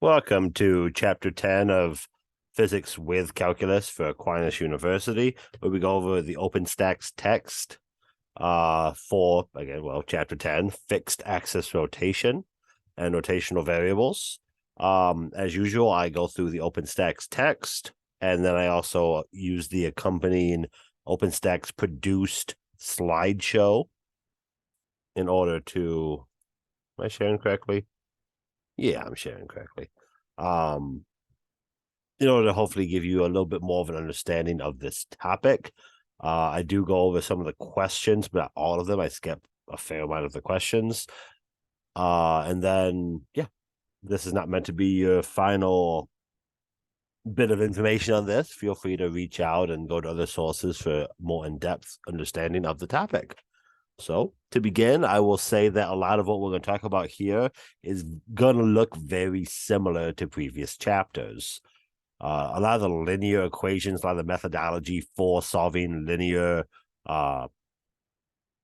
Welcome to Chapter 10 of Physics with Calculus for Aquinas University, where we go over the OpenStax text for, again, Chapter 10, fixed axis rotation and rotational variables. As usual, I go through the OpenStax text, and then I also use the accompanying OpenStax produced slideshow in order to... Am I sharing correctly? Yeah, I'm sharing correctly. Um, in order to hopefully give you a little bit more of an understanding of this topic. I do go over some of the questions, but not all of them. I skip a fair amount of the questions. And then, yeah, this is not meant to be your final bit of information on this. Feel free to reach out and go to other sources for more in-depth understanding of the topic. So to begin, I will say that a lot of what we're going to talk about here is going to look very similar to previous chapters. A lot of the linear equations, a lot of the methodology for solving linear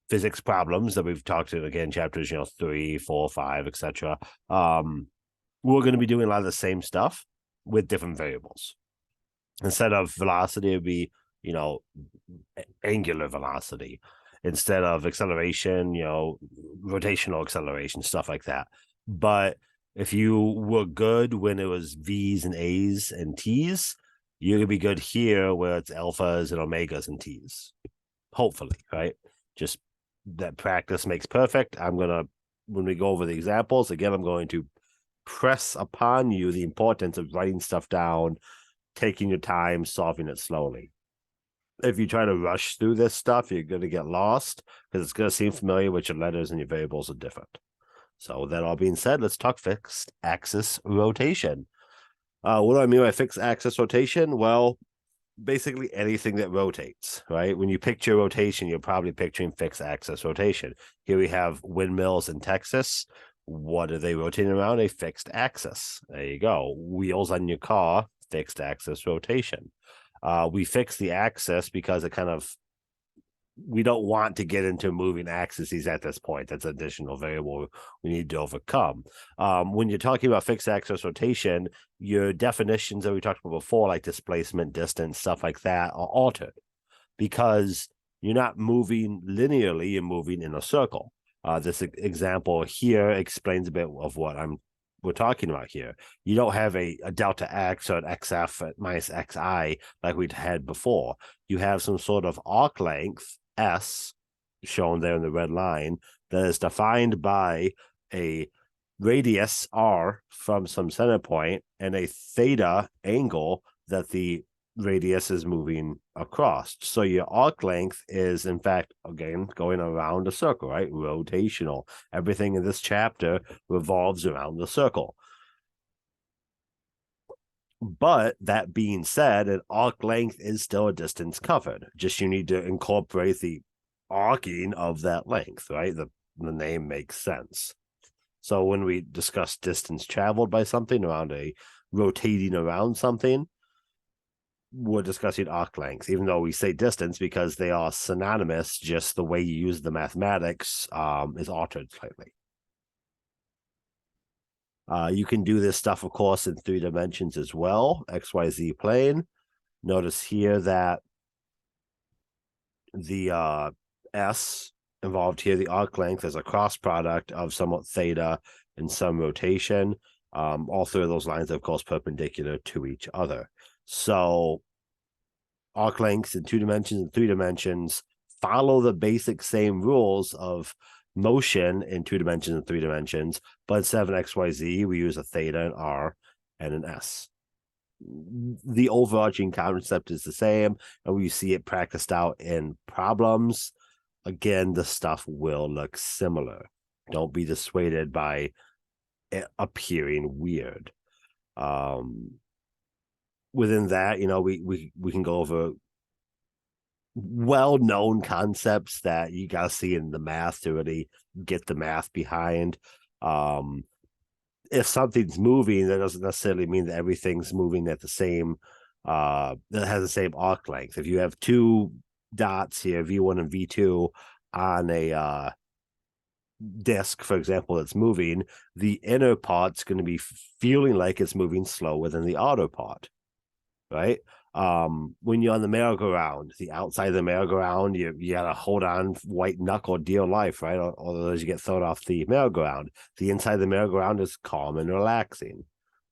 physics problems that we've talked in, again, chapters 3, 4, 5, etc. We're going to be doing a lot of the same stuff with different variables. Instead of velocity, it would be angular velocity. Instead of acceleration, rotational acceleration, stuff like that. But if you were good when it was V's and A's and T's, you're going to be good here where it's alphas and omegas and T's. Hopefully, right? Just that practice makes perfect. When we go over the examples, again, I'm going to press upon you the importance of writing stuff down, taking your time, solving it slowly. If you try to rush through this stuff, you're going to get lost because it's going to seem familiar, but your letters and your variables are different. So that all being said, let's talk fixed axis rotation. What do I mean by fixed axis rotation? Well, basically anything that rotates, right? When you picture rotation, you're probably picturing fixed axis rotation. Here we have windmills in Texas. What are they rotating around? A fixed axis. There you go. Wheels on your car, fixed axis rotation. We fix the axis because we don't want to get into moving axes at this point. That's an additional variable we need to overcome. When you're talking about fixed axis rotation, your definitions that we talked about before, like displacement, distance, stuff like that, are altered because you're not moving linearly, you're moving in a circle. This example here explains a bit of what we're talking about here. You don't have a delta x or an xf minus xi like we'd had before. You have some sort of arc length, S, shown there in the red line, that is defined by a radius r from some center point and a theta angle that the radius is moving across. So your arc length is, in fact, again, going around a circle, right? Rotational. Everything in this chapter revolves around the circle. But that being said, an arc length is still a distance covered. Just you need to incorporate the arcing of that length, right? The name makes sense. So when we discuss distance traveled by something around rotating around something, we're discussing arc length, even though we say distance because they are synonymous, just the way you use the mathematics is altered slightly. You can do this stuff, of course, in 3 dimensions as well, XYZ plane. Notice here that the S involved here, the arc length, is a cross product of somewhat theta and some rotation. All 3 of those lines are, of course, perpendicular to each other. So arc lengths in 2 dimensions and 3 dimensions follow the basic same rules of motion in 2 dimensions and 3 dimensions, but instead of an XYZ, we use a theta, an R, and an S. The overarching concept is the same, and we see it practiced out in problems. Again, the stuff will look similar. Don't be dissuaded by it appearing weird. Within that, we can go over well-known concepts that you got to see in the math to really get the math behind. If something's moving, that doesn't necessarily mean that everything's moving at the same that has the same arc length. If you have 2 dots here, V1 and V2, on a disc, for example, that's moving, the inner part's going to be feeling like it's moving slower than the outer part, right? When you're on the merry-go-round, the outside of the merry-go-round, you gotta hold on white knuckle dear life, right? Otherwise you get thrown off the merry-go-round. The inside of the merry-go-round is calm and relaxing.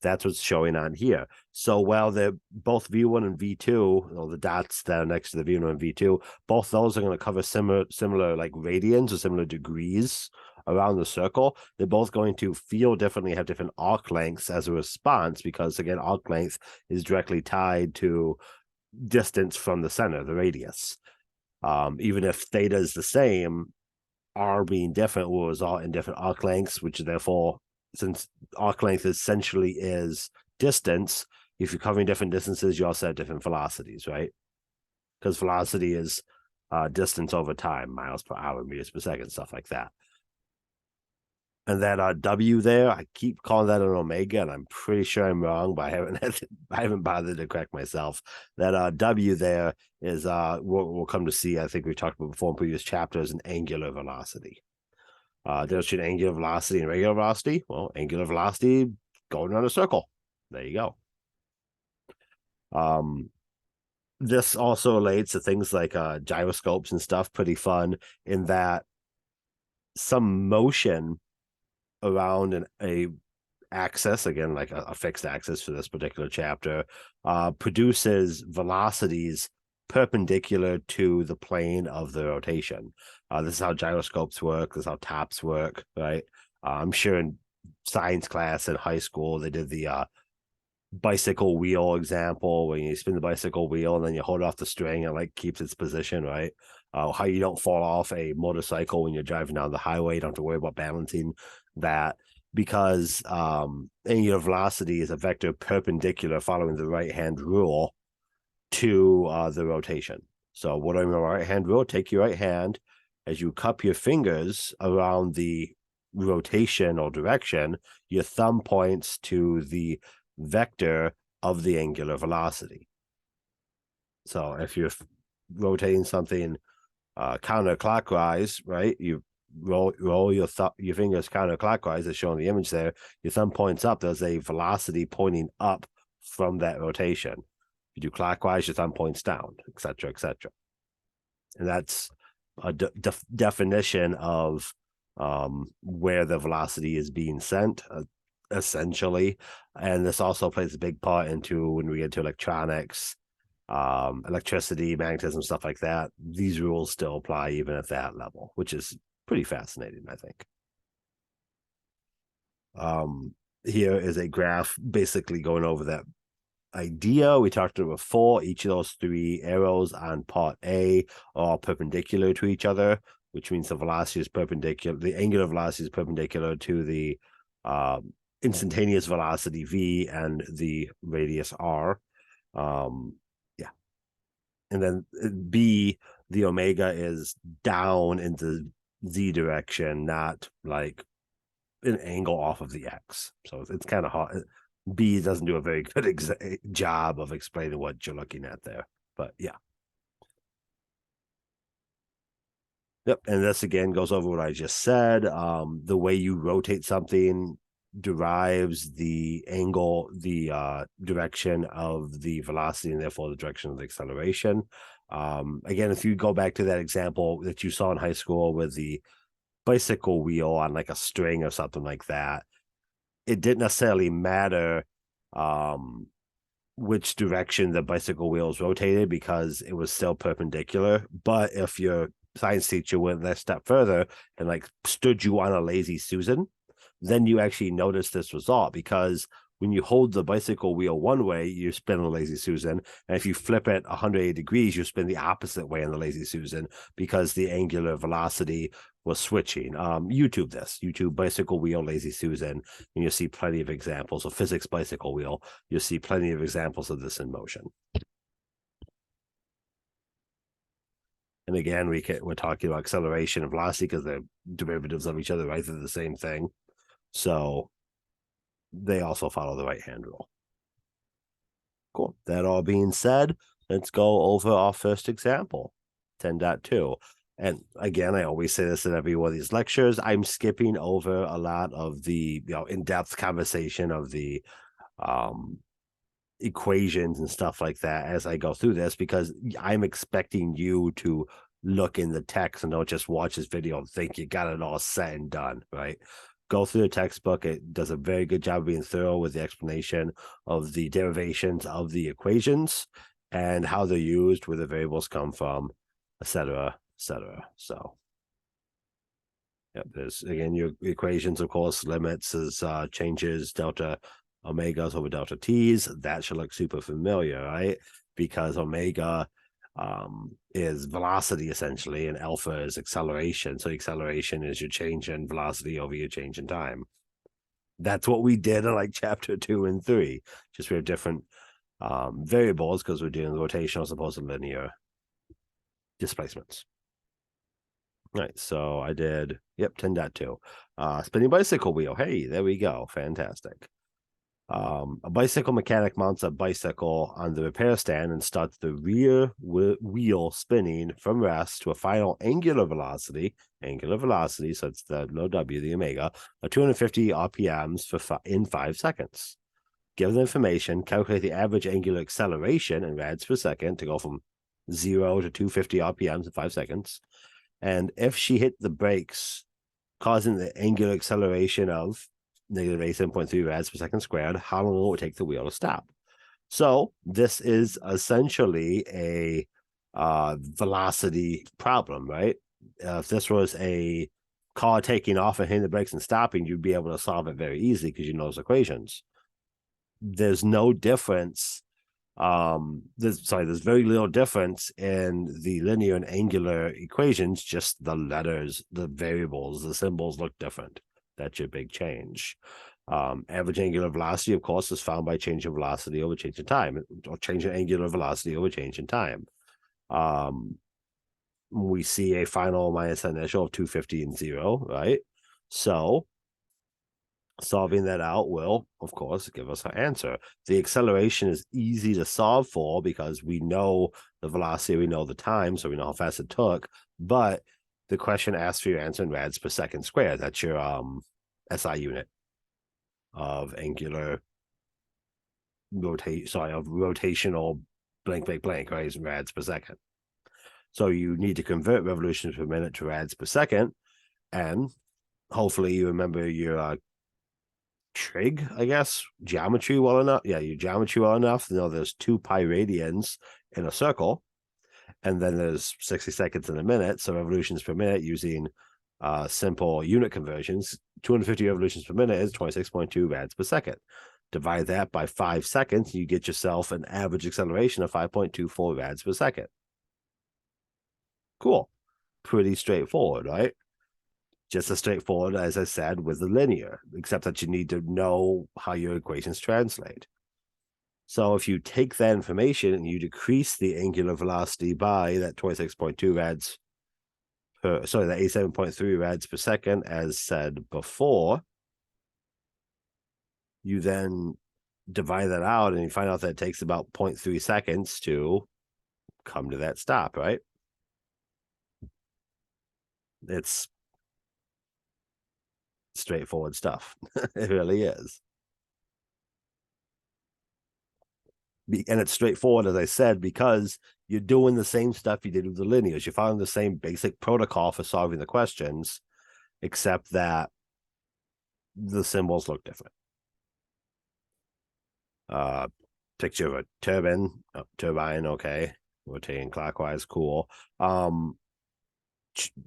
That's what's showing on here. So while they're both V1 and V2, or the dots that are next to the V1 and V2, both those are going to cover similar like radians or similar degrees around the circle. They're both going to feel differently, have different arc lengths as a response, because again, arc length is directly tied to distance from the center, the radius. Even if theta is the same, r being different will result in different arc lengths, which therefore, since arc length essentially is distance, if you're covering different distances, you also have different velocities, right? Because velocity is distance over time, miles per hour, meters per second, stuff like that. And that W there, I keep calling that an omega, and I'm pretty sure I'm wrong, but I haven't bothered to correct myself. That W there is we'll come to see. I think we talked about before in previous chapters, an angular velocity. There's an angular velocity and regular velocity. Well, angular velocity going around a circle. There you go. This also relates to things like gyroscopes and stuff. Pretty fun in that some motion around a axis, again, like a fixed axis for this particular chapter, produces velocities perpendicular to the plane of the rotation. This is how gyroscopes work. This is how tops work, right? I'm sure in science class in high school, they did the bicycle wheel example where you spin the bicycle wheel and then you hold off the string and like keeps its position, right? How you don't fall off a motorcycle when you're driving down the highway. You don't have to worry about balancing that, because angular velocity is a vector perpendicular following the right-hand rule to the rotation. So what do I mean by right-hand rule? Take your right hand, as you cup your fingers around the rotation or direction, your thumb points to the vector of the angular velocity. So if you're rotating something counterclockwise, right, you roll your fingers counterclockwise, as shown in the image there, your thumb points up, there's a velocity pointing up from that rotation. If you do clockwise, your thumb points down, etc., etc. And that's a definition of where the velocity is being sent, essentially. And this also plays a big part into when we get to electronics, electricity, magnetism, stuff like that. These rules still apply even at that level, which is pretty fascinating, I think. Here is a graph basically going over that idea we talked about before. Each of those three arrows on part A are all perpendicular to each other, which means the velocity is perpendicular. The angular velocity is perpendicular to the instantaneous velocity v and the radius r. Yeah. And then B, the omega is down in the z direction, not like an angle off of the x. So it's kind of hard. B doesn't do a very good job of explaining what you're looking at there. But yeah. Yep. And this again goes over what I just said. The way you rotate something derives the angle, the direction of the velocity, and therefore the direction of the acceleration. Again, if you go back to that example that you saw in high school with the bicycle wheel on like a string or something like that, it didn't necessarily matter which direction the bicycle wheels rotated, because it was still perpendicular. But if your science teacher went that step further and like stood you on a lazy Susan, then you actually notice this result, because when you hold the bicycle wheel one way, you spin a lazy Susan. And if you flip it 180 degrees, you spin the opposite way in the lazy Susan, because the angular velocity was switching. YouTube bicycle wheel lazy Susan, and you'll see plenty of examples of physics bicycle wheel. You'll see plenty of examples of this in motion. And again, we're talking about acceleration and velocity because they're derivatives of each other, right? They're the same thing. So they also follow the right-hand rule. Cool. That all being said, let's go over our first example, 10.2. And again, I always say this in every one of these lectures, I'm skipping over a lot of the in-depth conversation of the equations and stuff like that as I go through this, because I'm expecting you to look in the text and don't just watch this video and think you got it all set and done, right? Go through the textbook. It does a very good job of being thorough with the explanation of the derivations of the equations and how they're used, where the variables come from, etc., etc. So, yep, there's again your equations, of course, limits is changes delta omegas over delta t's. That should look super familiar, right? Because omega is velocity essentially, and alpha is acceleration. So acceleration is your change in velocity over your change in time. That's what we did in like chapter 2 and 3. Just we have different variables because we're doing rotational as opposed to linear displacements. Right, so I did, 10.2. Spinning bicycle wheel. Hey, there we go. Fantastic. A bicycle mechanic mounts a bicycle on the repair stand and starts the rear wheel spinning from rest to a final angular velocity, so it's the low W, the omega, of 250 RPMs in 5 seconds. Given the information, calculate the average angular acceleration in rads per second to go from 0 to 250 RPMs in 5 seconds. And if she hit the brakes, causing the angular acceleration of negative 87.3 rads per second squared, how long will it take the wheel to stop? So this is essentially a velocity problem, right? If this was a car taking off and hitting the brakes and stopping, you'd be able to solve it very easily because you know those equations. There's no difference. There's very little difference in the linear and angular equations, just the letters, the variables, the symbols look different. That's your big change. Average angular velocity, of course, is found by change in velocity over change in time, or change in angular velocity over change in time. We see a final minus initial of 250 and 0, right? So solving that out will, of course, give us our answer. The acceleration is easy to solve for because we know the velocity, we know the time, so we know how fast it took. But the question asks for your answer in rads per second squared. That's your SI unit of angular rotational blank, right? Is rads per second. So you need to convert revolutions per minute to rads per second. And hopefully you remember your trig, I guess, geometry well enough. Yeah, your geometry well enough to know there's 2 pi radians in a circle, and then there's 60 seconds in a minute. So revolutions per minute using simple unit conversions, 250 revolutions per minute is 26.2 rads per second. Divide that by 5 seconds, you get yourself an average acceleration of 5.24 rads per second. Cool. Pretty straightforward, right? Just as straightforward as I said with the linear, except that you need to know how your equations translate. So if you take that information and you decrease the angular velocity by that 26.2 rads per, sorry, that 87.3 rads per second, as said before, you then divide that out and you find out that it takes about 0.3 seconds to come to that stop, right? It's straightforward stuff. It really is. And it's straightforward, as I said, because you're doing the same stuff you did with the linears. You're following the same basic protocol for solving the questions, except that the symbols look different. Picture of a turbine, okay, rotating clockwise, cool.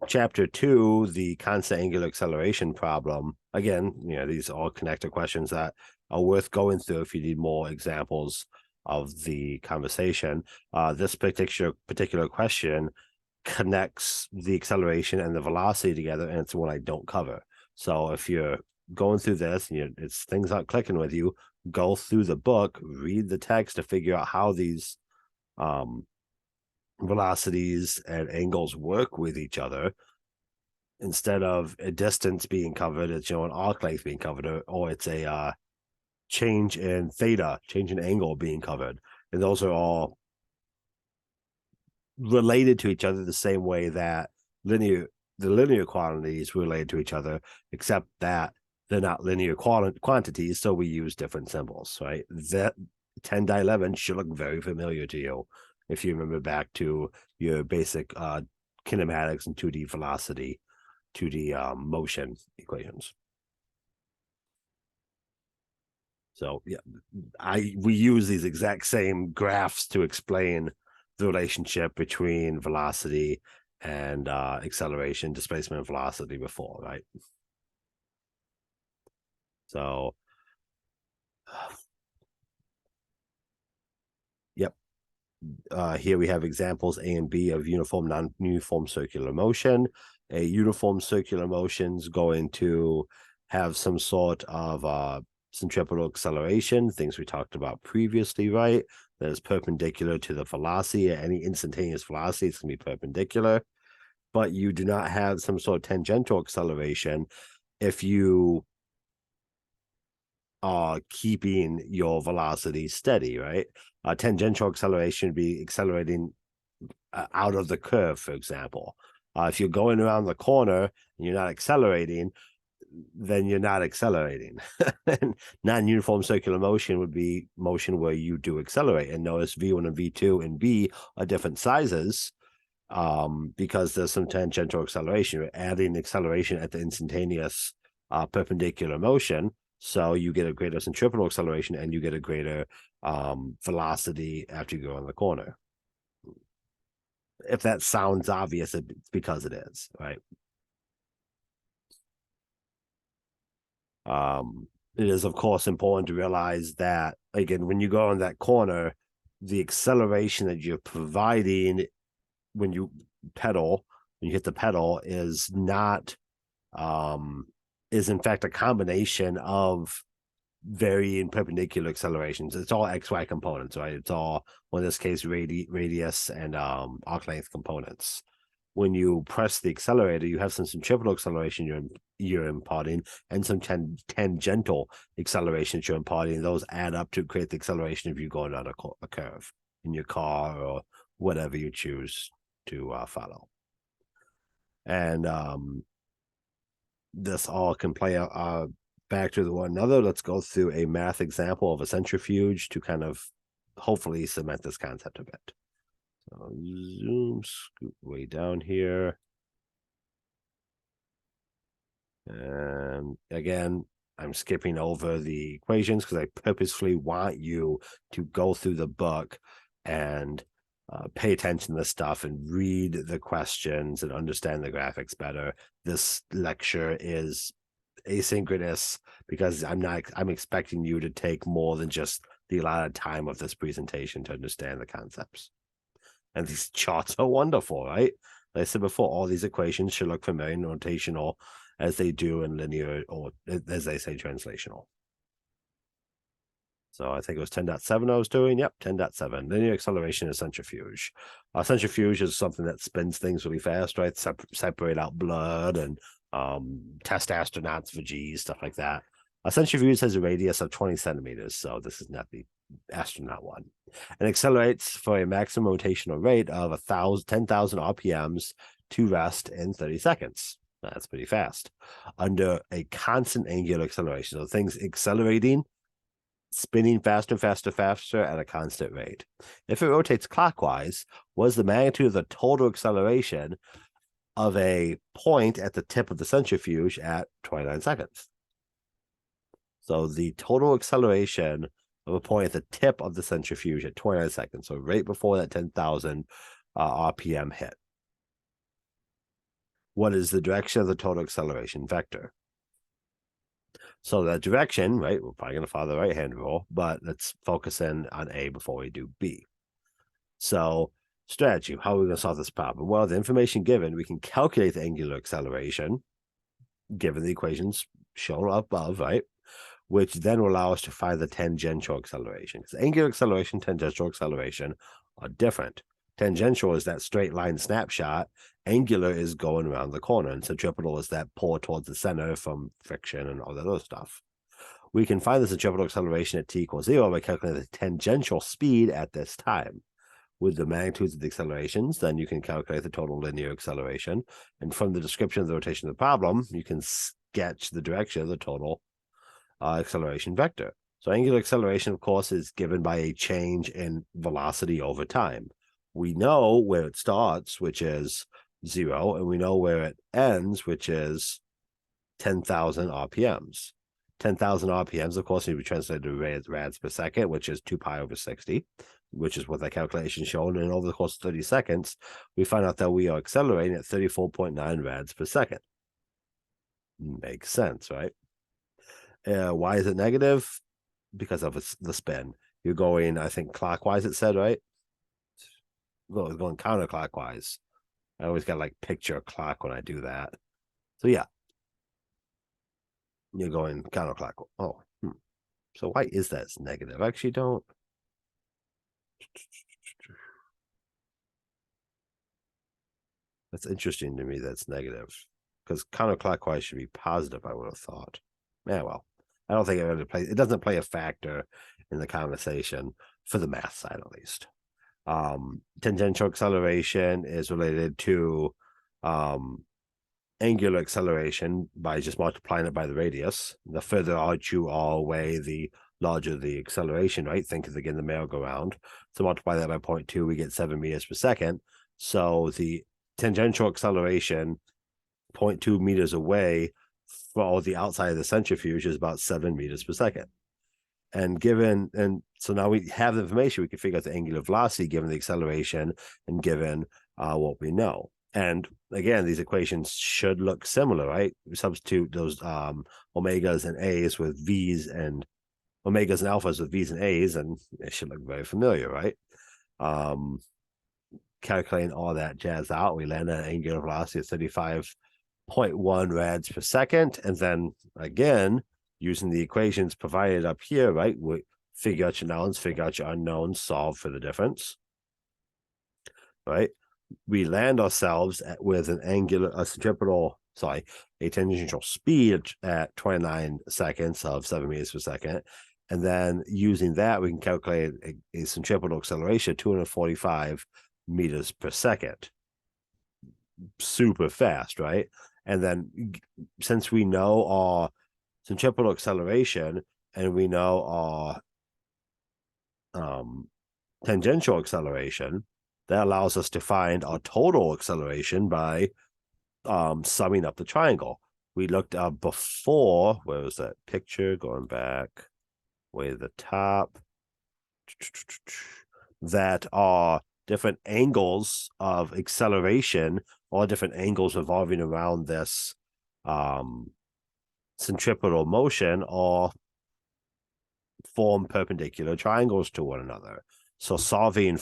Chapter 2, the constant angular acceleration problem. Again, these are all connected questions that are worth going through if you need more examples of the conversation. This particular question connects the acceleration and the velocity together, and it's one I don't cover. So if you're going through this and it's things not clicking with you, go through the book, read the text to figure out how these velocities and angles work with each other. Instead of a distance being covered, it's an arc length being covered, or it's a change in theta, change in angle being covered. And those are all related to each other the same way that the linear quantities related to each other, except that they're not linear quantities, so we use different symbols, right? That 10-11 should look very familiar to you if you remember back to your basic kinematics and 2D velocity, 2D motion equations. So yeah, we use these exact same graphs to explain the relationship between velocity and acceleration, displacement, and velocity before, right? So, yep. Here we have examples A and B of uniform, non-uniform circular motion. A uniform circular motion is going to have some sort of centripetal acceleration, things we talked about previously, right? That is perpendicular to the velocity. At any instantaneous velocity, it's going to be perpendicular. But you do not have some sort of tangential acceleration if you are keeping your velocity steady, right? Tangential acceleration would be accelerating out of the curve, for example. If you're going around the corner and you're not accelerating, then you're not accelerating. Non-uniform circular motion would be motion where you do accelerate. And notice V1 and V2 and B are different sizes because there's some tangential acceleration. We're adding acceleration at the instantaneous perpendicular motion. So you get a greater centripetal acceleration and you get a greater velocity after you go on the corner. If that sounds obvious, it's because it is, right? It is, of course, important to realize that, again, when you go on that corner, the acceleration that you're providing when you pedal, when you hit the pedal, is not, is in fact a combination of varying perpendicular accelerations. It's all XY components, right? It's all, well, in this case, radius and arc length components. When you press the accelerator, you have some centripetal acceleration you're imparting and some tangential acceleration you're imparting. Those add up to create the acceleration if you're going on a curve in your car or whatever you choose to follow. And this all can play out back to one another. Let's go through a math example of a centrifuge to kind of hopefully cement this concept a bit. So zoom, scoot way down here. And again, I'm skipping over the equations because I purposefully want you to go through the book and pay attention to this stuff and read the questions and understand the graphics better. This lecture is asynchronous because I'm expecting you to take more than just the allotted time of this presentation to understand the concepts. And these charts are wonderful, right? Like I said before, all these equations should look familiar and notational as they do in linear, or as they say, translational. So I think it was 10.7 I was doing. Yep, 10.7. Linear acceleration is centrifuge. Centrifuge is something that spins things really fast, right? Separate out blood and test astronauts for G's, stuff like that. A centrifuge has a radius of 20 centimeters, so this is not the astronaut one. And accelerates for a maximum rotational rate of 10,000 RPMs to rest in 30 seconds. That's pretty fast. Under a constant angular acceleration. So things accelerating, spinning faster, faster, faster at a constant rate. If it rotates clockwise, what is the magnitude of the total acceleration of a point at the tip of the centrifuge at 29 seconds? So the total acceleration of a point at the tip of the centrifuge at 29 seconds, so right before that 10,000 RPM hit. What is the direction of the total acceleration vector? So the direction, right, we're probably going to follow the right-hand rule, but let's focus in on A before we do B. So strategy, how are we going to solve this problem? Well, the information given, we can calculate the angular acceleration, given the equations shown above, right? Which then will allow us to find the tangential acceleration. Because angular acceleration, tangential acceleration are different. Tangential is that straight line snapshot. Angular is going around the corner. And centripetal is that pull towards the center from friction and all that other stuff. We can find the centripetal acceleration at t equals 0 by calculating the tangential speed at this time. with the magnitudes of the accelerations, then you can calculate the total linear acceleration. And from the description of the rotation of the problem, you can sketch the direction of the total acceleration vector. So angular acceleration, of course, is given by a change in velocity over time. We know where it starts, which is 0, and we know where it ends, which is 10,000 RPMs. 10,000 RPMs, of course, need to be translated to rads per second, which is 2 pi over 60, which is what that calculation shown. And over the course of 30 seconds, we find out that we are accelerating at 34.9 rads per second. Makes sense, right? Why is it negative? Because of the spin. You're going, I think, clockwise, it said, right? Well, it's going counterclockwise. I always got like picture a clock when I do that. So yeah, you're going counterclockwise. Oh, so why is that negative? I actually don't. That's interesting to me. That's negative because counterclockwise should be positive. I would have thought. Yeah, well, I don't think it really plays. It doesn't play a factor in the conversation for the math side, at least. Tangential acceleration is related to angular acceleration by just multiplying it by the radius. The further out you are away, the larger the acceleration, right? Think of, again, the merry-go-round. So multiply that by 0.2, we get 7 meters per second. So the tangential acceleration 0.2 meters away for the outside of the centrifuge is about 7 meters per second. And so now we have the information, we can figure out the angular velocity given the acceleration and given what we know. And again, these equations should look similar, right? We substitute those omegas and a's with v's, and omegas and alphas with v's and a's, and it should look very familiar, right? Calculating all that jazz out, we land at an angular velocity of 35.1 rads per second. And then again, using the equations provided up here, right? We figure out your knowns, figure out your unknowns, solve for the difference, right? We land ourselves with a tangential speed at 29 seconds of 7 meters per second. And then using that, we can calculate a centripetal acceleration of 245 meters per second. Super fast, right? And then since we know our centripetal acceleration and we know our tangential acceleration, that allows us to find our total acceleration by summing up the triangle. We looked up before, where was that picture? Going back way to the top, that are different angles of acceleration, or different angles revolving around this centripetal motion, or form perpendicular triangles to one another. So solving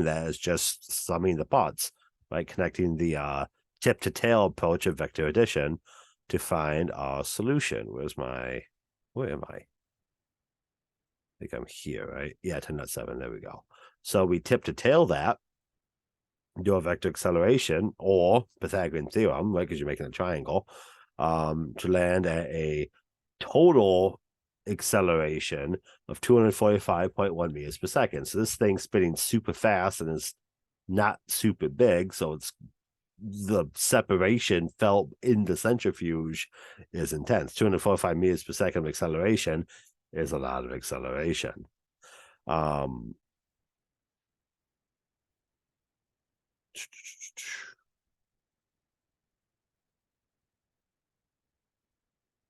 that is just summing the parts, right? Connecting the tip to tail approach of vector addition to find our solution. Where am I? I think I'm here, right? Yeah, 10.7. There we go. So we tip to tail that, do a vector acceleration or Pythagorean theorem, right? Because you're making a triangle, to land at a total acceleration of 245.1 meters per second. So this thing's spinning super fast and is not super big. So it's the separation felt in the centrifuge is intense. 245 meters per second of acceleration is a lot of acceleration.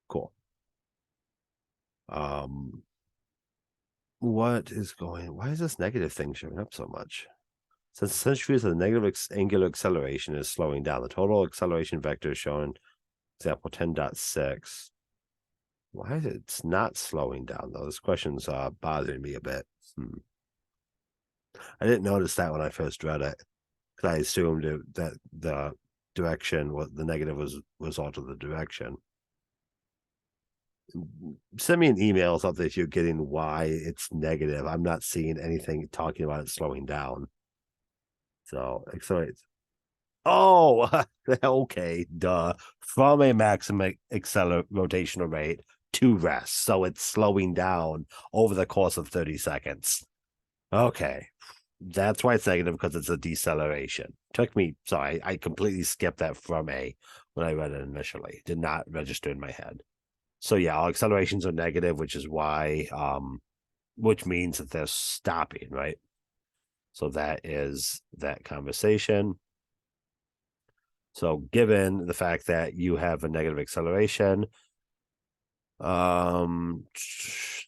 Cool. Why is this negative thing showing up so much? Since the centrifuge of the negative angular acceleration is slowing down, the total acceleration vector is shown, example 10.6. Why is it's not slowing down, though? This question's bothering me a bit. I didn't notice that when I first read it, because I assumed that the direction, the negative was result of the direction. Send me an email or something if you're getting why it's negative. I'm not seeing anything talking about it slowing down. So accelerate. Oh, okay, duh. From a maximum rotational rate to rest. So it's slowing down over the course of 30 seconds. Okay. That's why it's negative, because it's a deceleration. Took me, sorry, I completely skipped that from A when I read it initially. Did not register in my head. So yeah, all accelerations are negative, which is why, which means that they're stopping, right? So that is that conversation. So given the fact that you have a negative acceleration,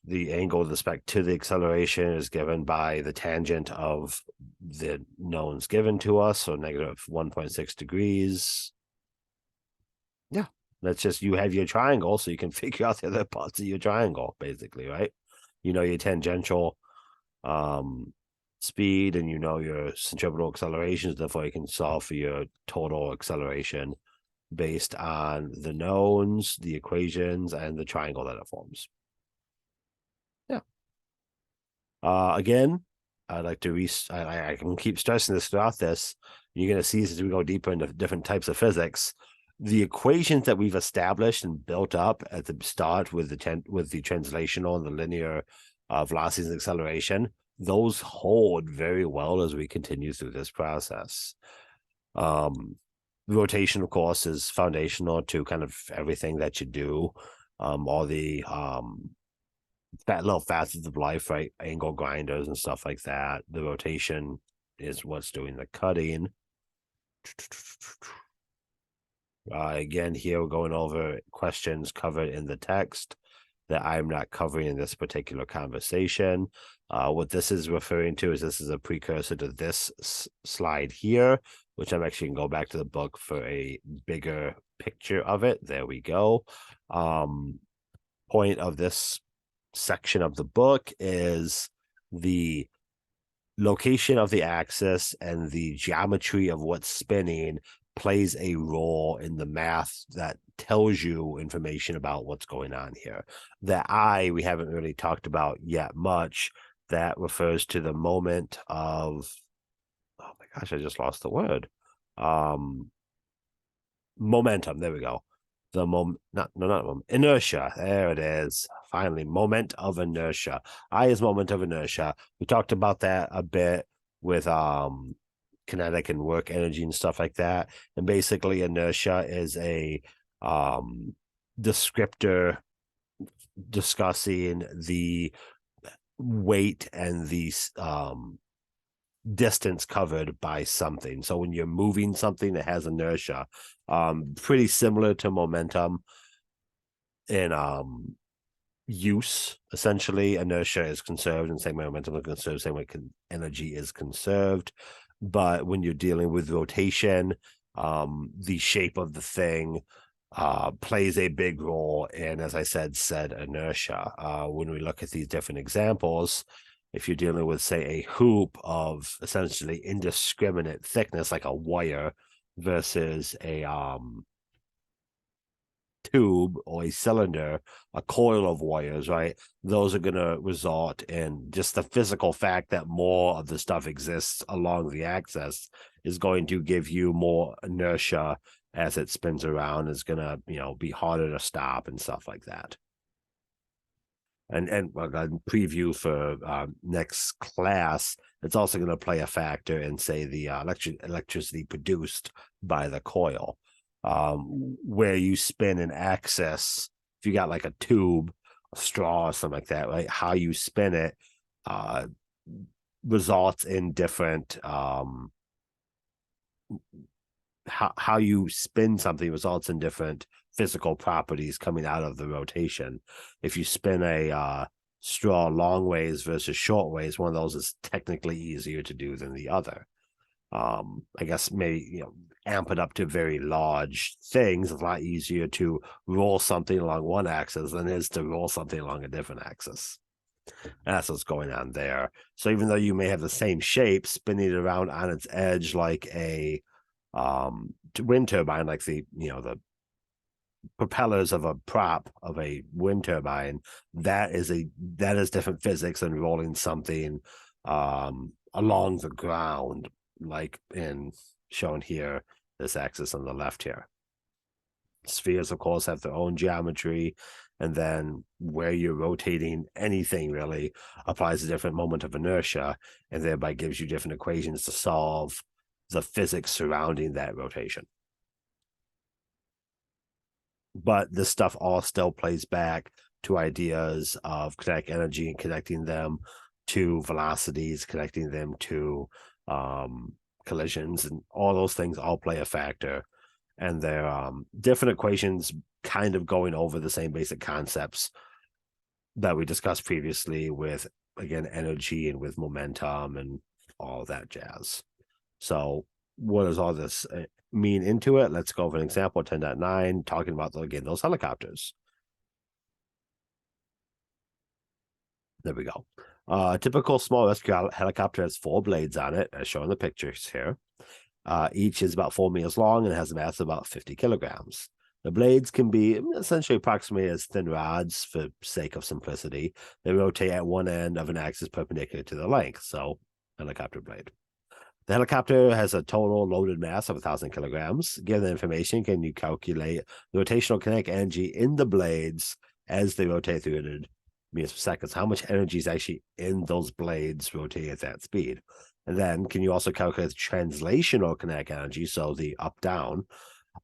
the angle with respect to the acceleration is given by the tangent of the knowns given to us, so negative 1.6 degrees. Yeah, that's just, you have your triangle, so you can figure out the other parts of your triangle, basically, right? You know your tangential speed, and you know your centripetal accelerations, therefore you can solve for your total acceleration based on the knowns, the equations, and the triangle that it forms. Yeah. Again, I'd like to I can keep stressing this throughout this. You're going to see as we go deeper into different types of physics, the equations that we've established and built up at the start with the translational and the linear velocities and acceleration, those hold very well as we continue through this process. Rotation, of course, is foundational to kind of everything that you do. All the little facets of life, right? Angle grinders and stuff like that. The rotation is what's doing the cutting. Again, here we're going over questions covered in the text that I'm not covering in this particular conversation. What this is referring to is this is a precursor to this slide here, which I'm actually going to go back to the book for a bigger picture of it. There we go. Point of this section of the book is the location of the axis and the geometry of what's spinning plays a role in the math that tells you information about what's going on here. The we haven't really talked about yet much. That refers to the moment of, oh my gosh, I just lost the word. Momentum. There we go. The inertia. There it is. Finally, moment of inertia. I is moment of inertia. We talked about that a bit with kinetic and work energy and stuff like that. And basically, inertia is a descriptor discussing the weight and the distance covered by something. So when you're moving something that has inertia, pretty similar to momentum in use. Essentially, inertia is conserved, and same way momentum is conserved, same way energy is conserved. But when you're dealing with rotation, the shape of the thing plays a big role in, as I said inertia. When we look at these different examples, if you're dealing with, say, a hoop of essentially indiscriminate thickness, like a wire, versus a tube or a cylinder, a coil of wires, right? Those are going to result in just the physical fact that more of the stuff exists along the axis is going to give you more inertia as it spins around. It's going to, be harder to stop and stuff like that. And preview for next class, it's also going to play a factor in, say, the electricity produced by the coil. Where you spin an axis, if you got like a tube, a straw, or something like that, right? How you spin it results in different how you spin something results in different physical properties coming out of the rotation. If you spin a straw long ways versus short ways, one of those is technically easier to do than the other. I guess maybe, amp it up to very large things. It's a lot easier to roll something along one axis than it is to roll something along a different axis. And that's what's going on there. So even though you may have the same shape, spinning it around on its edge like a wind turbine, like the propellers of a prop of a wind turbine, that is different physics than rolling something along the ground, like in shown here, this axis on the left here. Spheres, of course, have their own geometry And then where you're rotating anything really applies a different moment of inertia, and thereby gives you different equations to solve the physics surrounding that rotation. But this stuff all still plays back to ideas of kinetic energy and connecting them to velocities, connecting them to collisions, and all those things all play a factor. And they're different equations kind of going over the same basic concepts that we discussed previously with, again, energy and with momentum and all that jazz. So what does all this mean into it? Let's go over an example, 10.9, talking about, again, those helicopters. There we go. A typical small rescue helicopter has 4 blades on it, as shown in the pictures here. Each is about 4 meters long and has a mass of about 50 kilograms. The blades can be essentially approximated as thin rods for sake of simplicity. They rotate at one end of an axis perpendicular to the length, so helicopter blade. The helicopter has a total loaded mass of 1,000 kilograms. Given the information, can you calculate the rotational kinetic energy in the blades as they rotate 300 meters per second? So how much energy is actually in those blades rotating at that speed? And then can you also calculate the translational kinetic energy, so the up-down,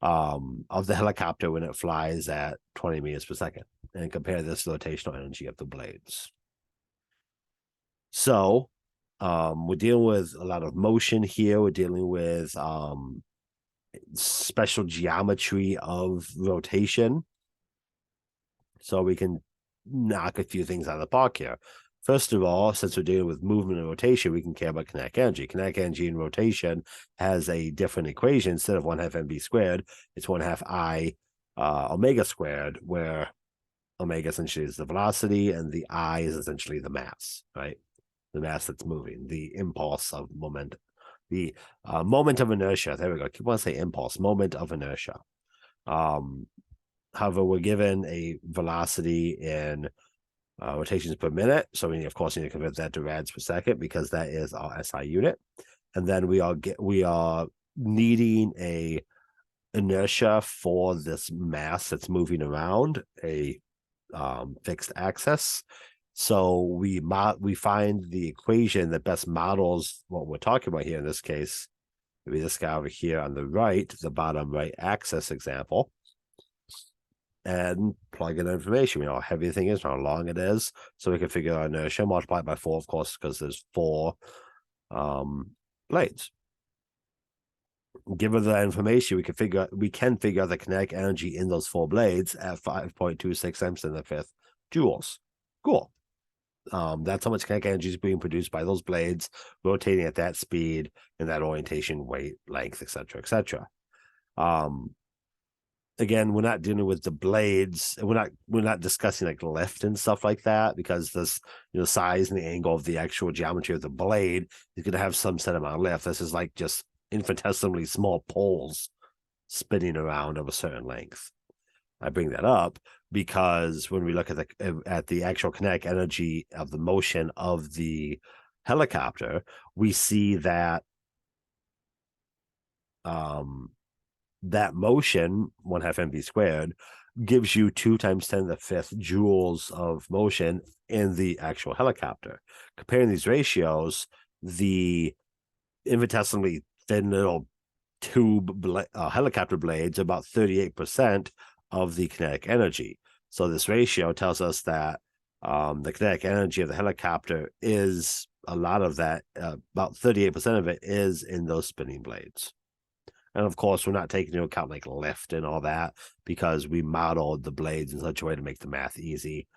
of the helicopter when it flies at 20 meters per second, and compare this to the rotational energy of the blades? So we're dealing with a lot of motion here. We're dealing with special geometry of rotation. So we can knock a few things out of the park here. First of all, since we're dealing with movement and rotation, we can care about kinetic energy. Kinetic energy in rotation has a different equation. Instead of 1/2 mv squared, it's 1/2 I omega squared, where omega essentially is the velocity and the I is essentially the mass, right? The mass that's moving, the impulse of moment, the moment of inertia. There we go. I keep wanting to say impulse, moment of inertia. However, we're given a velocity in rotations per minute. So we, of course, need to convert that to rads per second, because that is our SI unit. And then we are needing a inertia for this mass that's moving around a fixed axis. So we find the equation that best models what we're talking about here in this case. Maybe this guy over here on the right, the bottom right axis example, and plug in information. We know how heavy the thing is, how long it is, so we can figure out inertia, multiply it by 4, of course, because there's 4 blades. Given that information, we can figure out the kinetic energy in those 4 blades at 5.26 times 10⁵ joules. Cool. That's how much kinetic energy is being produced by those blades rotating at that speed and that orientation, weight, length, etc., etc. Again, we're not dealing with the blades. We're not discussing like lift and stuff like that, because this, size and the angle of the actual geometry of the blade is going to have some set amount of lift. This is like just infinitesimally small poles spinning around of a certain length. I bring that up because when we look at the actual kinetic energy of the motion of the helicopter, we see that that motion, 1/2 mv squared, gives you 2 times 10⁵ joules of motion in the actual helicopter. Comparing these ratios, the infinitesimally thin little tube helicopter blades are about 38% of the kinetic energy. So this ratio tells us that the kinetic energy of the helicopter is, a lot of that, about 38% of it is in those spinning blades. And of course, we're not taking into account like lift and all that, because we modeled the blades in such a way to make the math easy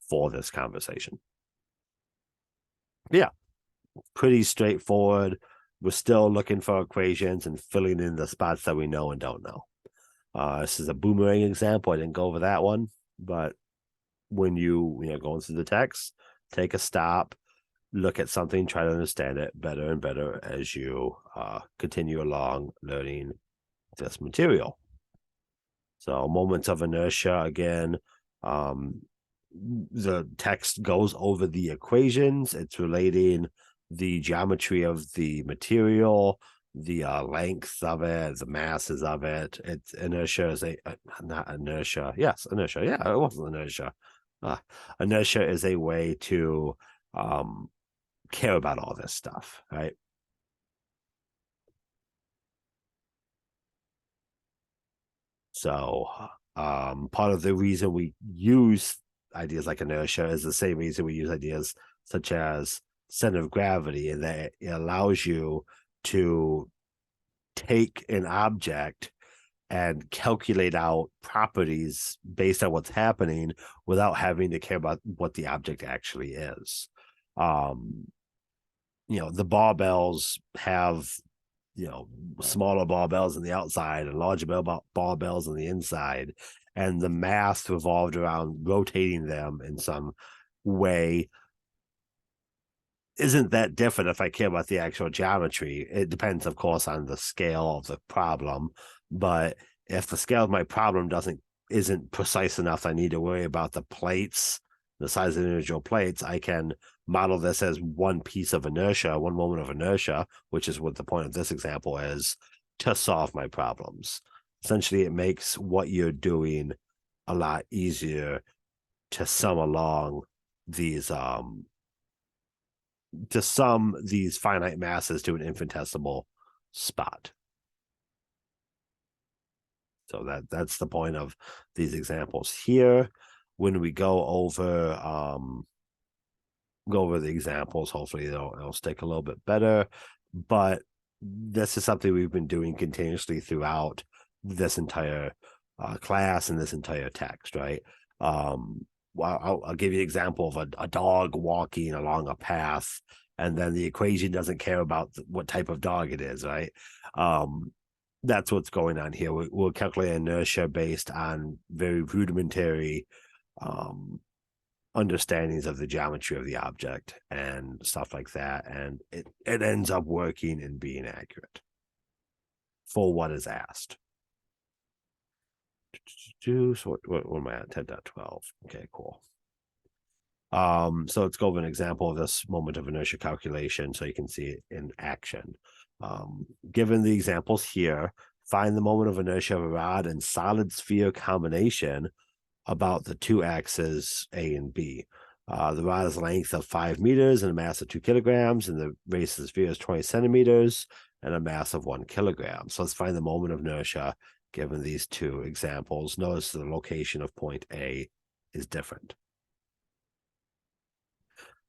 for this conversation. Yeah, pretty straightforward. We're still looking for equations and filling in the spots that we know and don't know. This is a boomerang example. I didn't go over that one, but when you go into the text, take a stop, look at something, try to understand it better and better as you continue along learning this material. So moments of inertia, again, the text goes over the equations. It's relating the geometry of the material the length of it, the masses of it. It's inertia is not inertia. Yes, inertia. Yeah, it was inertia. Inertia is a way to care about all this stuff, right? So part of the reason we use ideas like inertia is the same reason we use ideas such as center of gravity, and that it allows you to take an object and calculate out properties based on what's happening without having to care about what the object actually is. The barbells have smaller barbells on the outside and larger barbells on the inside, and the math revolved around rotating them in some way isn't that different if I care about the actual geometry. It depends, of course, on the scale of the problem, but if the scale of my problem isn't precise enough, I need to worry about the plates, the size of the individual plates. I can model this as one piece of inertia, one moment of inertia, which is what the point of this example is, to solve my problems. Essentially, it makes what you're doing a lot easier to sum along these finite masses to an infinitesimal spot. So that's the point of these examples here. When we go over the examples, hopefully it'll stick a little bit better. But this is something we've been doing continuously throughout this entire class and this entire text, right? I'll give you an example of a dog walking along a path, and then the equation doesn't care about what type of dog it is, right? That's what's going on here. We'll calculate inertia based on very rudimentary understandings of the geometry of the object and stuff like that, and it ends up working and being accurate for what is asked. So what am I at? 10.12. Okay, cool. So let's go over an example of this moment of inertia calculation so you can see it in action. Given the examples here, find the moment of inertia of a rod and solid sphere combination about the two axes A and B. The rod has a length of 5 meters and a mass of 2 kilograms, and the radius of the sphere is 20 centimeters and a mass of 1 kilogram. So let's find the moment of inertia given these two examples. Notice the location of point A is different.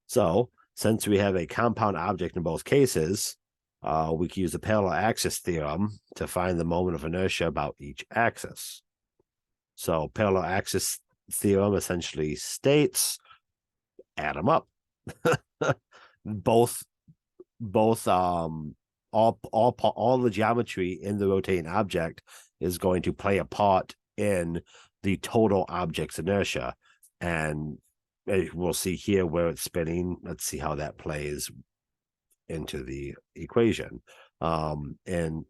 So since we have a compound object in both cases, we can use the parallel axis theorem to find the moment of inertia about each axis. So parallel axis theorem essentially states, add them up. both all the geometry in the rotating object is going to play a part in the total object's inertia, and we'll see here where it's spinning. Let's see how that plays into the equation. In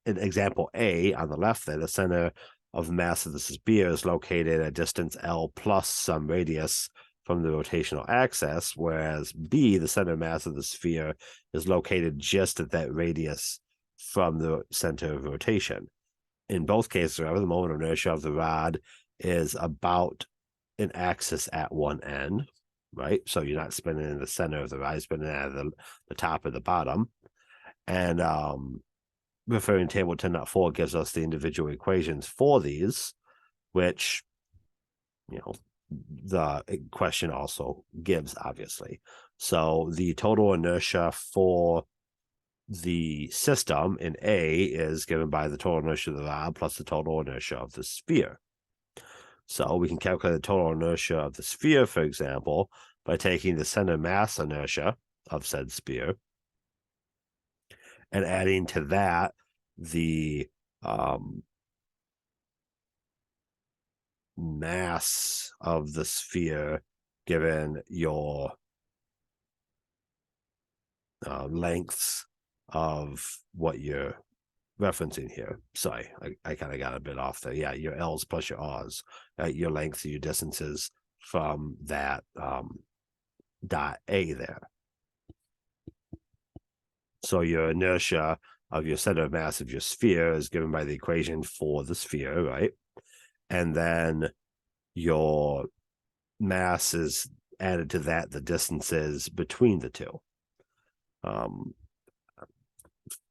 example A on the left there, the center of mass of the sphere is located at a distance L plus some radius from the rotational axis, whereas B, the center of mass of the sphere, is located just at that radius from the center of rotation. In both cases, however, the moment of inertia of the rod is about an axis at one end, right? So you're not spinning in the center of the rod, you're spinning at the top or the bottom. And referring to table 10.4 gives us the individual equations for these, which, the question also gives, obviously. So the total inertia for the system in A is given by the total inertia of the rod plus the total inertia of the sphere. So we can calculate the total inertia of the sphere, for example, by taking the center mass inertia of said sphere and adding to that the mass of the sphere given your lengths of what you're referencing here. Sorry, I kind of got a bit off there. Yeah, your L's plus your R's, your lengths, your distances from that dot A there. So your inertia of your center of mass of your sphere is given by the equation for the sphere, right? And then your mass is added to that, the distances between the two.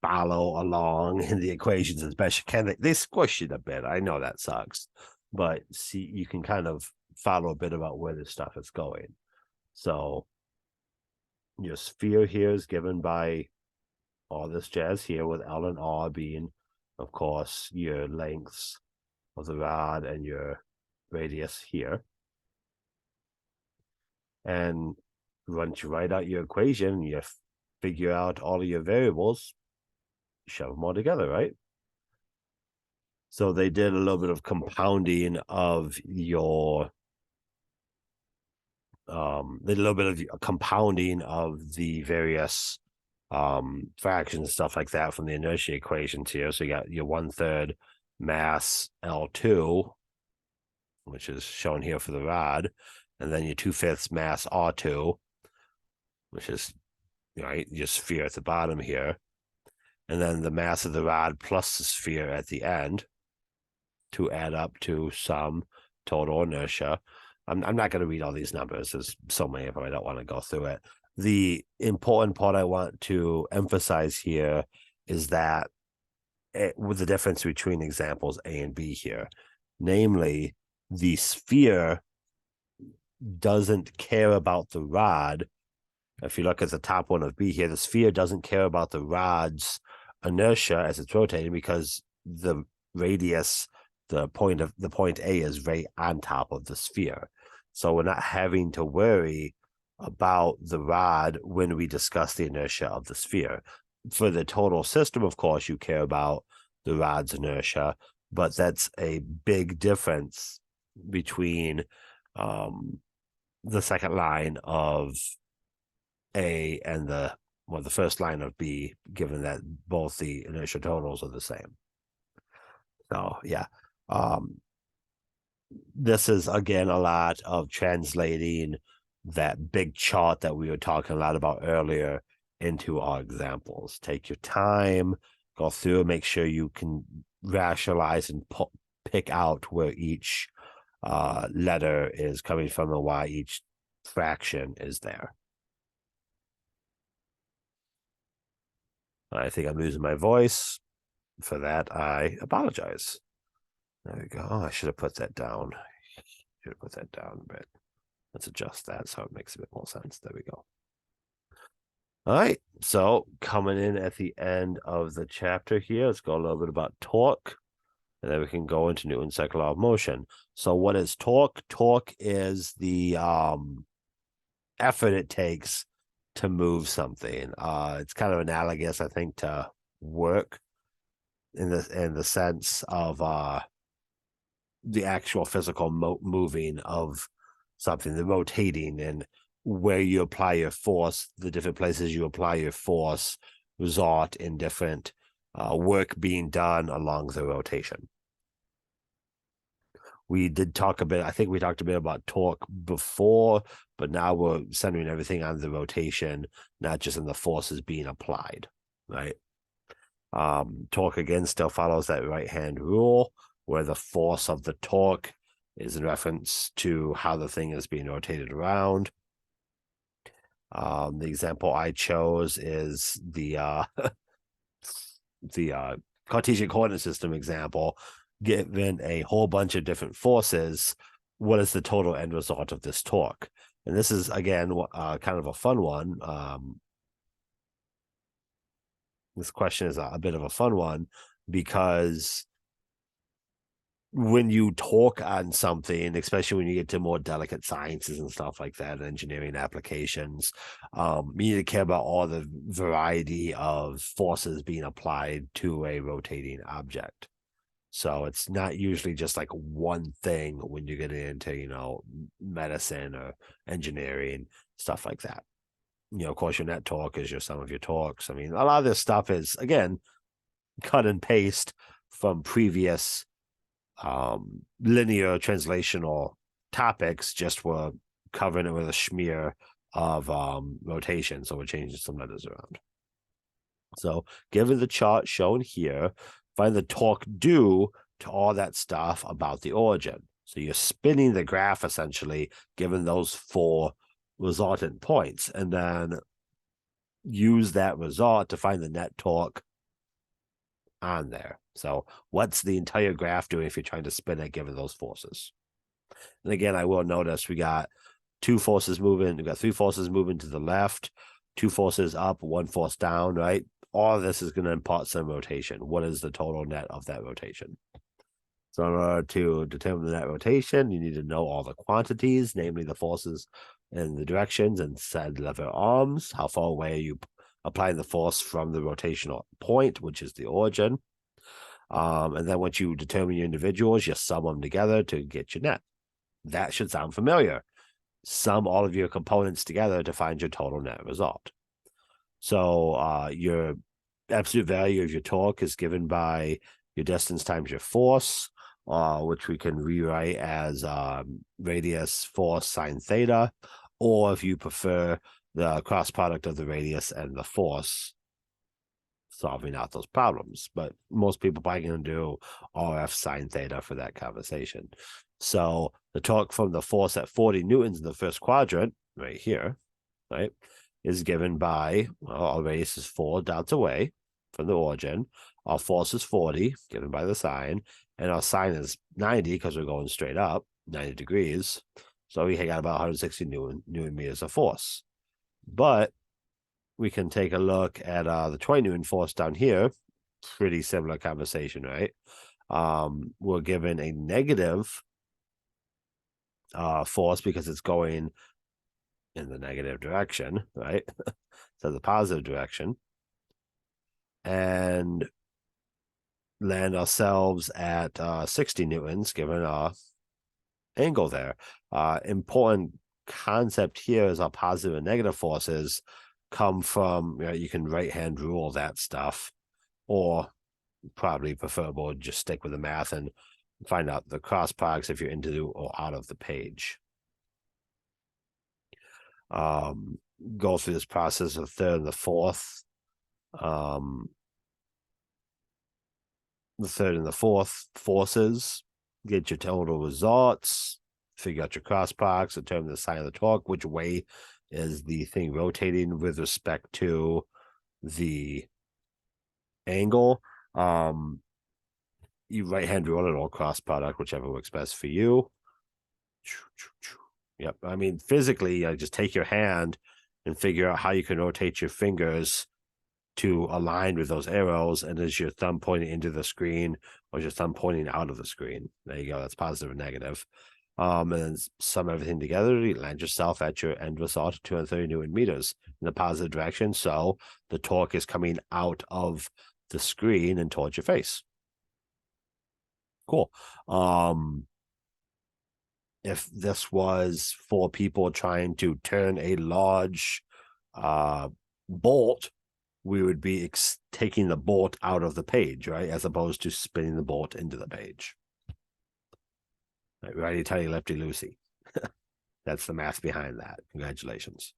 Follow along in the equations as best you can. They squish it a bit. I know that sucks, but see, you can kind of follow a bit about where this stuff is going. So your sphere here is given by all this jazz here, with L and R being, of course, your lengths of the rod and your radius here. And once you write out your equation, you figure out all of your variables, shove them all together, right? So they did a little bit of compounding of your they did a little bit of compounding of the various fractions and stuff like that from the inertia equations here. So you got your 1/3 mass L2, which is shown here for the rod, and then your 2/5 mass R2, which is, right, your sphere at the bottom here, and then the mass of the rod plus the sphere at the end to add up to some total inertia. I'm not going to read all these numbers. There's so many of them. I don't want to go through it. The important part I want to emphasize here is that with the difference between examples A and B here, namely, the sphere doesn't care about the rod. If you look at the top one of B here, the sphere doesn't care about the rod's inertia as it's rotating, because the radius, the point A, is right on top of the sphere. So we're not having to worry about the rod when we discuss the inertia of the sphere. For the total system, of course, you care about the rod's inertia, but that's a big difference between the second line of A and the first line of B, given that both the inertia totals are the same. So yeah, this is again a lot of translating that big chart that we were talking a lot about earlier into our examples. Take your time, go through, make sure you can rationalize and pick out where each letter is coming from and why each fraction is there. I think I'm losing my voice. For that, I apologize. There we go. Oh, I should have put that down. But let's adjust that so it makes a bit more sense. There we go. All right. So coming in at the end of the chapter here, let's go a little bit about torque, and then we can go into Newton's second law of motion. So what is torque? Torque is the effort it takes to move something. It's kind of analogous, I think, to work in the sense of the actual physical moving of something, the rotating, and where you apply your force, the different places you apply your force result in different work being done along the rotation. We did talk a bit, I think we talked a bit about torque before, but now we're centering everything on the rotation, not just in the forces being applied, right? Torque again still follows that right-hand rule, where the force of the torque is in reference to how the thing is being rotated around. The example I chose is the Cartesian coordinate system example. Given a whole bunch of different forces, what is the total end result of this torque? And this is, again, kind of a fun one. This question is a bit of a fun one, because when you torque on something, especially when you get to more delicate sciences and stuff like that, engineering applications, you need to care about all the variety of forces being applied to a rotating object. So it's not usually just like one thing when you get into, medicine or engineering, stuff like that. Of course, your net torque is your sum of your torques. I mean, a lot of this stuff is, again, cut and paste from previous linear translational topics, just we're covering it with a smear of rotation. So we're changing some letters around. So given the chart shown here, find the torque due to all that stuff about the origin. So you're spinning the graph essentially, given those 4 resultant points, and then use that result to find the net torque on there. So what's the entire graph doing if you're trying to spin it given those forces? And again, I will notice we got 2 forces moving, we got 3 forces moving to the left, 2 forces up, 1 force down, right? All of this is going to impart some rotation. What is the total net of that rotation? So in order to determine the net rotation, you need to know all the quantities, namely the forces and the directions and said lever arms. How far away are you applying the force from the rotational point, which is the origin? And then once you determine your individuals, you sum them together to get your net. That should sound familiar. Sum all of your components together to find your total net result. So your absolute value of your torque is given by your distance times your force, which we can rewrite as radius force sine theta, or if you prefer, the cross product of the radius and the force, solving out those problems. But most people probably going to do RF sine theta for that conversation. So the torque from the force at 40 newtons in the first quadrant, right here, right, is given by, well, our radius is 4 dots away from the origin. Our force is 40, given by the sine, and our sine is 90 because we're going straight up, 90 degrees. So we got about 160 newton meters of force. But we can take a look at the 20 newton force down here. Pretty similar conversation, right? We're given a negative force because it's going in the negative direction, right? So the positive direction. And land ourselves at 60 newtons, given our angle there. Important concept here is our positive and negative forces come from, you can right-hand rule that stuff, or probably preferable just stick with the math and find out the cross products if you're into or out of the page. Go through this process of third and the fourth. The third and the fourth forces, get your total results, figure out your cross products, determine the sign of the torque, which way is the thing rotating with respect to the angle. You right-hand rule it or cross product, whichever works best for you. Yep. I mean, physically, just take your hand and figure out how you can rotate your fingers to align with those arrows, and is your thumb pointing into the screen or is your thumb pointing out of the screen? There you go. That's positive and negative. And then sum everything together. You land yourself at your end result of 230 newton meters in the positive direction. So the torque is coming out of the screen and towards your face. Cool. If this was for people trying to turn a large bolt, we would be taking the bolt out of the page, right? As opposed to spinning the bolt into the page. Right, righty tighty, lefty loosey. That's the math behind that. Congratulations.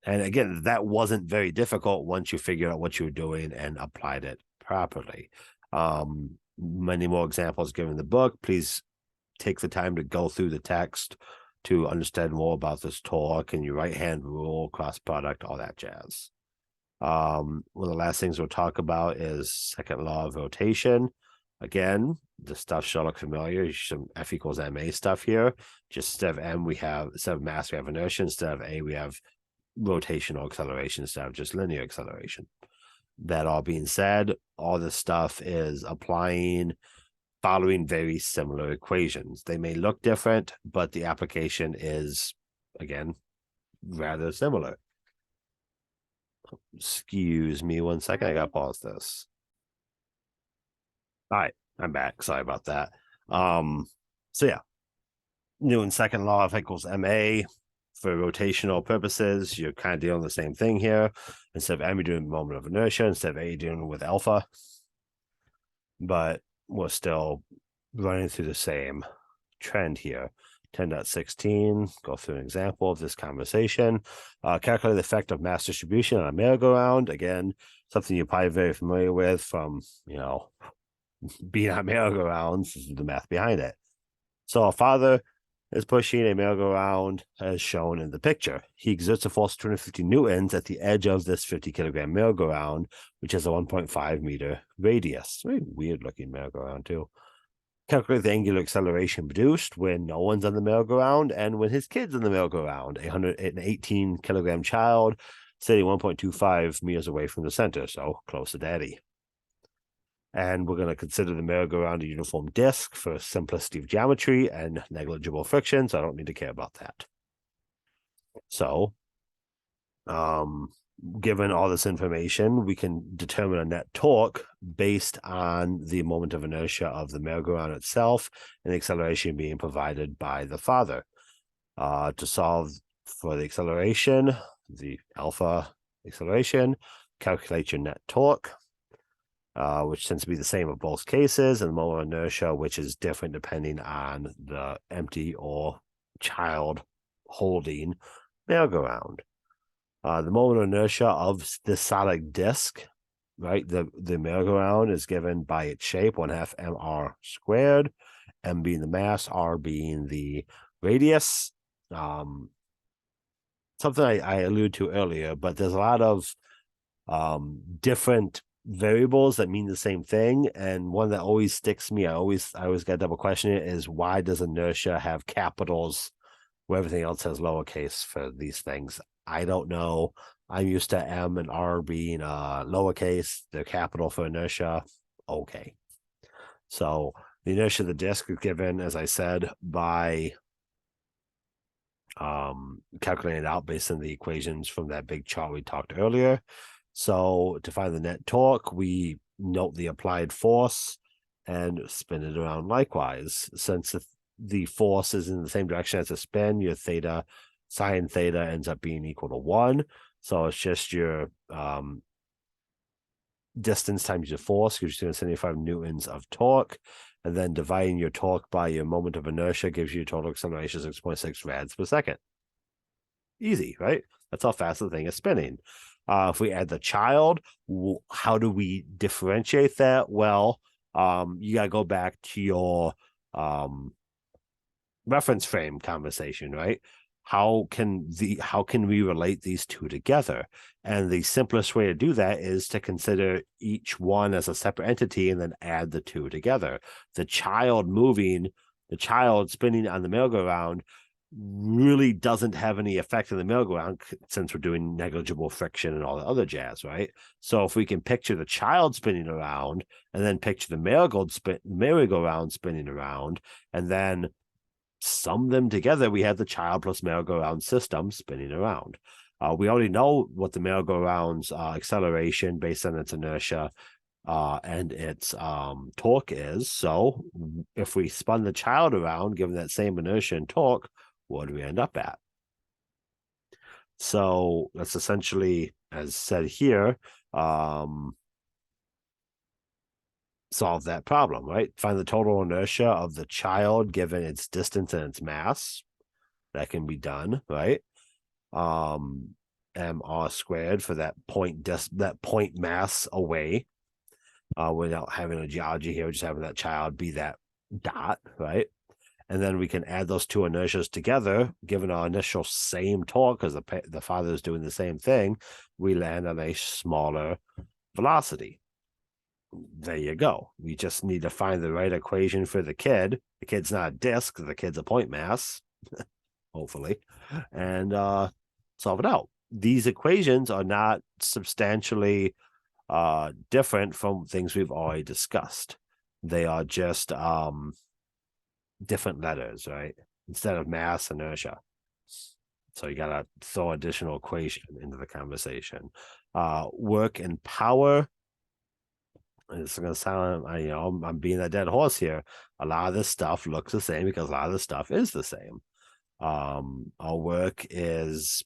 And again, that wasn't very difficult once you figured out what you were doing and applied it properly. Many more examples given in the book. Please take the time to go through the text to understand more about this torque and your right-hand rule, cross product, all that jazz. One of the last things we'll talk about is second law of rotation. Again, the stuff should look familiar. Some F equals ma stuff here. Just instead of m, we have, instead of mass, we have inertia. Instead of a, we have rotational acceleration instead of just linear acceleration. That all being said, all this stuff is following very similar equations. They may look different, but the application is, again, rather similar. Excuse me 1 second. I gotta pause this. All right, I'm back. Sorry about that. So yeah, Newton's second law of equals ma. For rotational purposes, you're kind of dealing with the same thing here. Instead of m, you're doing moment of inertia. Instead of a, you're dealing with alpha. But we're still running through the same trend here. 10.16, go through an example of this conversation. Calculate the effect of mass distribution on a merry-go-round. Again, something you're probably very familiar with from, being on merry-go-rounds. This is the math behind it. So a father is pushing a merry-go-round as shown in the picture. He exerts a force of 250 newtons at the edge of this 50-kilogram merry-go-round, which has a 1.5 meter radius. Very weird looking merry-go-round too. Calculate the angular acceleration produced when no one's on the merry-go-round and when his kid's in the merry-go-round. An 18-kilogram child sitting 1.25 meters away from the center, so close to daddy. And we're going to consider the merry-go-round a uniform disk for simplicity of geometry and negligible friction, so I don't need to care about that. So, given all this information, we can determine a net torque based on the moment of inertia of the merry-go-round itself and the acceleration being provided by the father. To solve for the acceleration, the alpha acceleration, calculate your net torque, which tends to be the same in both cases, and the moment of inertia, which is different depending on the empty or child holding merry-go-round. The moment of inertia of the solid disk, right? The merry-go-round is given by its shape, 1/2 mr squared, m being the mass, r being the radius. Something I alluded to earlier, but there's a lot of different variables that mean the same thing, and one that always sticks me, I always got to double question it, is why does inertia have capitals where everything else has lowercase for these things? I don't know. I'm used to m and r being lowercase. They're capital for inertia. Okay. So the inertia of the disk is given, as I said, by calculating it out based on the equations from that big chart we talked earlier. So to find the net torque, we note the applied force and spin it around likewise. Since the force is in the same direction as the spin, your theta, sine theta ends up being equal to 1. So it's just your distance times your force gives you 275 newtons of torque. And then dividing your torque by your moment of inertia gives you total acceleration 6.6 rads per second. Easy, right? That's how fast the thing is spinning. If we add the child, how do we differentiate that? Well, you got to go back to your reference frame conversation, right? How can we relate these two together? And the simplest way to do that is to consider each one as a separate entity and then add the two together. The child spinning on the merry-go-round really doesn't have any effect on the merry-go-round since we're doing negligible friction and all the other jazz, right? So if we can picture the child spinning around and then picture the merry-go-round spinning around and then sum them together, we have the child plus merry-go-round system spinning around. We already know what the merry-go-round's acceleration based on its inertia and its torque is. So if we spun the child around, given that same inertia and torque, what do we end up at? So that's essentially, as said here, solve that problem, right? Find the total inertia of the child given its distance and its mass. That can be done, right? mr squared for that point mass away, without having a geology here, just having that child be that dot, right? And then we can add those two inertias together, given our initial same torque, because the father is doing the same thing, we land on a smaller velocity. There you go. We just need to find the right equation for the kid. The kid's not a disk, the kid's a point mass, hopefully, and solve it out. These equations are not substantially different from things we've already discussed. They are just different letters, right? Instead of mass, inertia. So you gotta throw additional equation into the conversation. Work and power. It's gonna sound, I'm being a dead horse here. A lot of this stuff looks the same because a lot of this stuff is the same. Our work is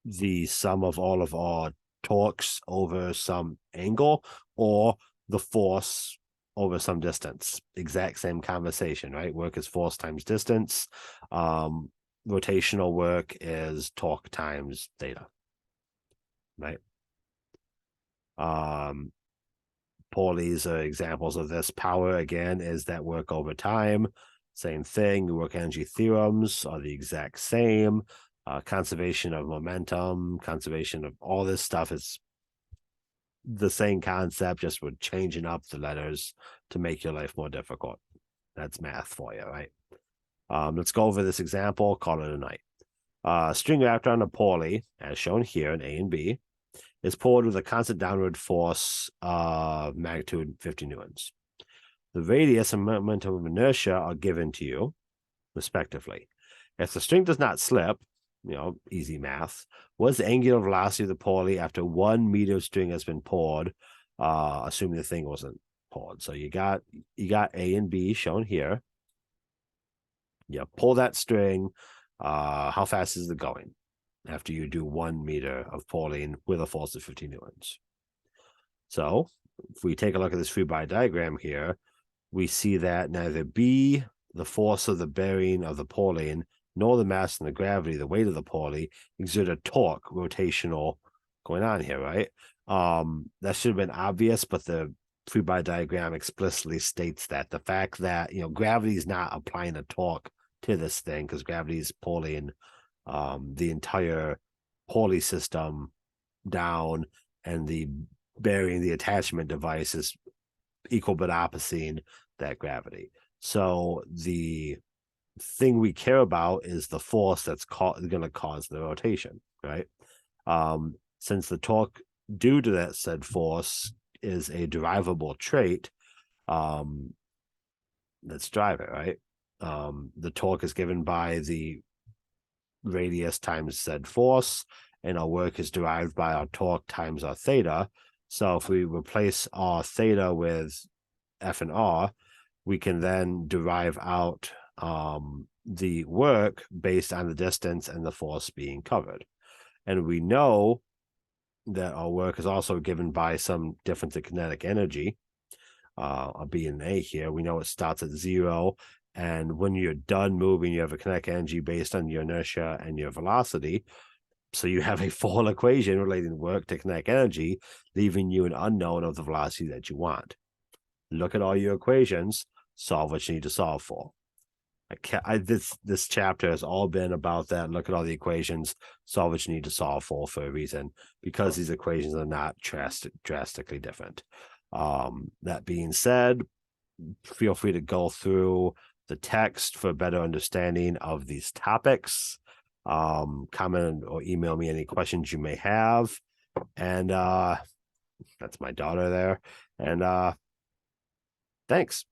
the sum of all of our torques over some angle, or the force over some distance. Exact same conversation, right? Work is force times distance. Rotational work is torque times theta, right? Pauli's are examples of this. Power, again, is that work over time. Same thing. Work energy theorems are the exact same. Conservation of momentum, conservation of all this stuff is the same concept, just we're changing up the letters to make your life more difficult. That's math for you, right? Let's go over this example, call it a night. String wrapped around a pulley, as shown here in A and B, is pulled with a constant downward force of magnitude 50 newtons. The radius and momentum of inertia are given to you, respectively. If the string does not slip, easy math, what's the angular velocity of the pulley after 1 meter of string has been pulled, assuming the thing wasn't pulled? So you got A and B shown here. Pull that string. How fast is it going after you do 1 meter of pulling with a force of 50 newtons? So if we take a look at this free body diagram here, we see that neither B, the force of the bearing of the pulling, nor the mass and the gravity, the weight of the pulley, exert a torque rotational going on here, right? That should have been obvious, but the free body diagram explicitly states that the fact that gravity is not applying a torque to this thing, because gravity is pulling the entire pulley system down, and the bearing, the attachment device, is equal but opposite that gravity. So the thing we care about is the force that's going to cause the rotation, right? Since the torque due to that said force is a derivable trait, let's drive it, right? The torque is given by the radius times said force, and our work is derived by our torque times our theta. So if we replace our theta with F and R, we can then derive out the work based on the distance and the force being covered. And we know that our work is also given by some difference in kinetic energy. A B and A here. We know it starts at 0, and when you're done moving, you have a kinetic energy based on your inertia and your velocity. So you have a full equation relating work to kinetic energy, leaving you an unknown of the velocity that you want. Look at all your equations, solve what you need to solve for. This chapter has all been about that. Look at all the equations, solve what you need to solve for a reason, because these equations are not drastically different. That being said, feel free to go through the text for a better understanding of these topics. Comment or email me any questions you may have. And that's my daughter there. And thanks.